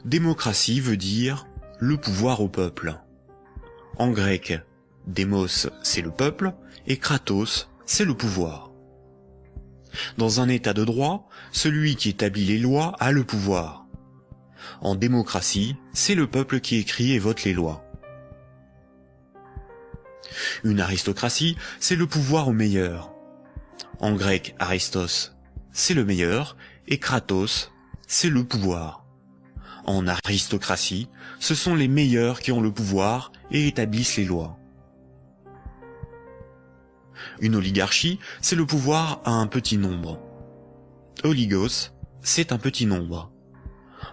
Démocratie veut dire le pouvoir au peuple. En grec, démos c'est le peuple et kratos c'est le pouvoir. Dans un état de droit, celui qui établit les lois a le pouvoir. En démocratie, c'est le peuple qui écrit et vote les lois. Une aristocratie, c'est le pouvoir au meilleur. En grec, aristos, c'est le meilleur, et kratos, c'est le pouvoir. En aristocratie, ce sont les meilleurs qui ont le pouvoir et établissent les lois. Une oligarchie, c'est le pouvoir à un petit nombre. Oligos, c'est un petit nombre.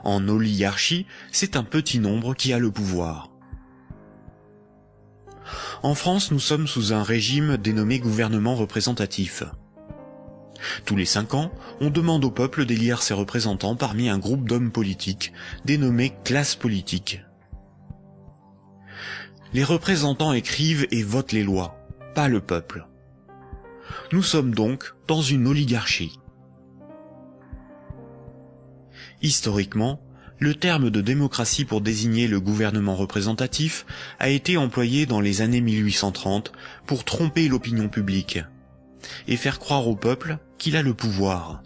En oligarchie, c'est un petit nombre qui a le pouvoir. En France, nous sommes sous un régime dénommé gouvernement représentatif. Tous les 5 ans, on demande au peuple d'élire ses représentants parmi un groupe d'hommes politiques, dénommé classe politique. Les représentants écrivent et votent les lois, pas le peuple. Nous sommes donc dans une oligarchie. Historiquement, le terme de démocratie pour désigner le gouvernement représentatif a été employé dans les années 1830 pour tromper l'opinion publique et faire croire au peuple qu'il a le pouvoir.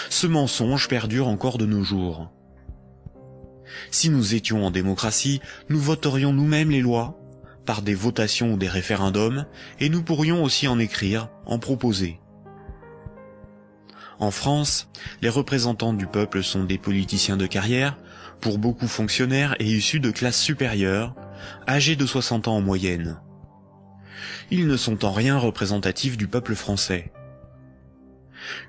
Ce mensonge perdure encore de nos jours. Si nous étions en démocratie, nous voterions nous-mêmes les lois, par des votations ou des référendums, et nous pourrions aussi en écrire, en proposer. En France, les représentants du peuple sont des politiciens de carrière, pour beaucoup fonctionnaires et issus de classes supérieures, âgés de 60 ans en moyenne. Ils ne sont en rien représentatifs du peuple français.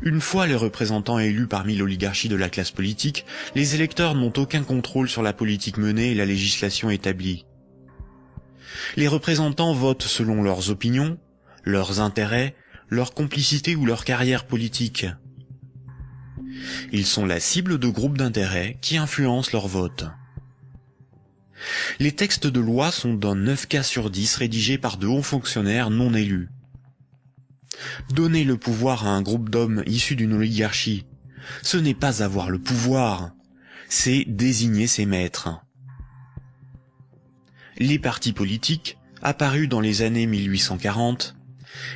Une fois les représentants élus parmi l'oligarchie de la classe politique, les électeurs n'ont aucun contrôle sur la politique menée et la législation établie. Les représentants votent selon leurs opinions, leurs intérêts, leur complicité ou leur carrière politique. Ils sont la cible de groupes d'intérêts qui influencent leur vote. Les textes de loi sont dans 9 cas sur 10 rédigés par de hauts fonctionnaires non élus. Donner le pouvoir à un groupe d'hommes issus d'une oligarchie, ce n'est pas avoir le pouvoir, c'est désigner ses maîtres. Les partis politiques, apparus dans les années 1840,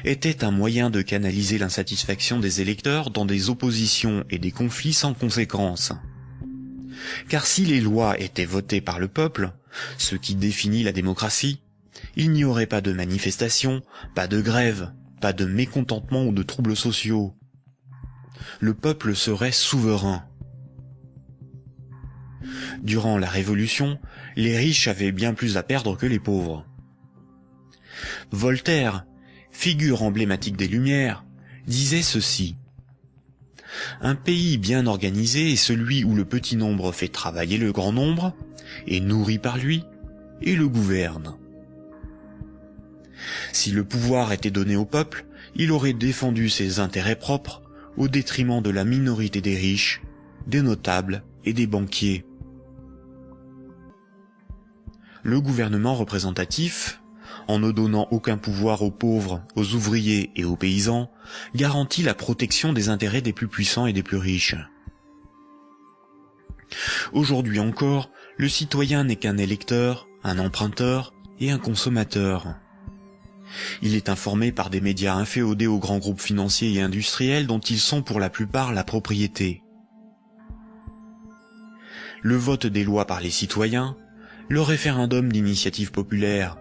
étaient un moyen de canaliser l'insatisfaction des électeurs dans des oppositions et des conflits sans conséquences. Car si les lois étaient votées par le peuple, ce qui définit la démocratie, il n'y aurait pas de manifestations, pas de grèves, pas de mécontentement ou de troubles sociaux. Le peuple serait souverain. Durant la Révolution, les riches avaient bien plus à perdre que les pauvres. Voltaire, figure emblématique des Lumières, disait ceci. Un pays bien organisé est celui où le petit nombre fait travailler le grand nombre, est nourri par lui, et le gouverne. Si le pouvoir était donné au peuple, il aurait défendu ses intérêts propres au détriment de la minorité des riches, des notables et des banquiers. Le gouvernement représentatif, en ne donnant aucun pouvoir aux pauvres, aux ouvriers et aux paysans, garantit la protection des intérêts des plus puissants et des plus riches. Aujourd'hui encore, le citoyen n'est qu'un électeur, un emprunteur et un consommateur. Il est informé par des médias inféodés aux grands groupes financiers et industriels dont ils sont pour la plupart la propriété. Le vote des lois par les citoyens, le référendum d'initiative populaire,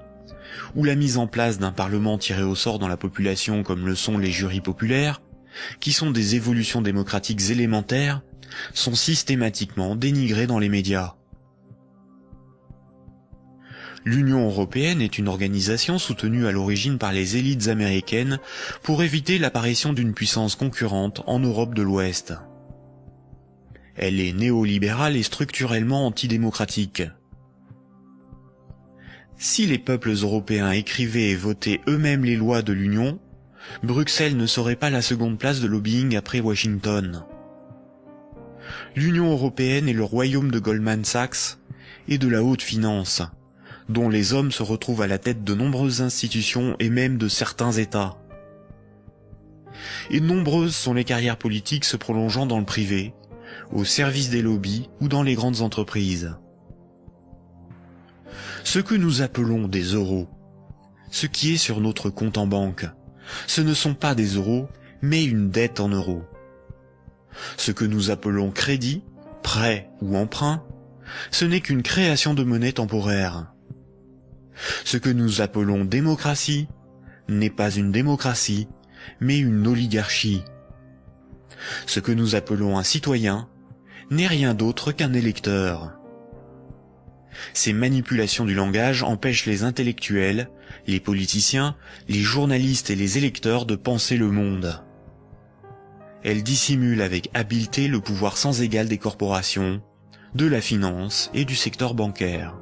ou la mise en place d'un parlement tiré au sort dans la population comme le sont les jurys populaires, qui sont des évolutions démocratiques élémentaires, sont systématiquement dénigrés dans les médias. L'Union européenne est une organisation soutenue à l'origine par les élites américaines pour éviter l'apparition d'une puissance concurrente en Europe de l'Ouest. Elle est néolibérale et structurellement antidémocratique. Si les peuples européens écrivaient et votaient eux-mêmes les lois de l'Union, Bruxelles ne serait pas la seconde place de lobbying après Washington. L'Union européenne est le royaume de Goldman Sachs et de la haute finance, dont les hommes se retrouvent à la tête de nombreuses institutions et même de certains États. Et nombreuses sont les carrières politiques se prolongeant dans le privé, au service des lobbies ou dans les grandes entreprises. Ce que nous appelons des euros, ce qui est sur notre compte en banque, ce ne sont pas des euros, mais une dette en euros. Ce que nous appelons crédit, prêt ou emprunt, ce n'est qu'une création de monnaie temporaire. Ce que nous appelons démocratie n'est pas une démocratie, mais une oligarchie. Ce que nous appelons un citoyen n'est rien d'autre qu'un électeur. Ces manipulations du langage empêchent les intellectuels, les politiciens, les journalistes et les électeurs de penser le monde. Elles dissimulent avec habileté le pouvoir sans égal des corporations, de la finance et du secteur bancaire.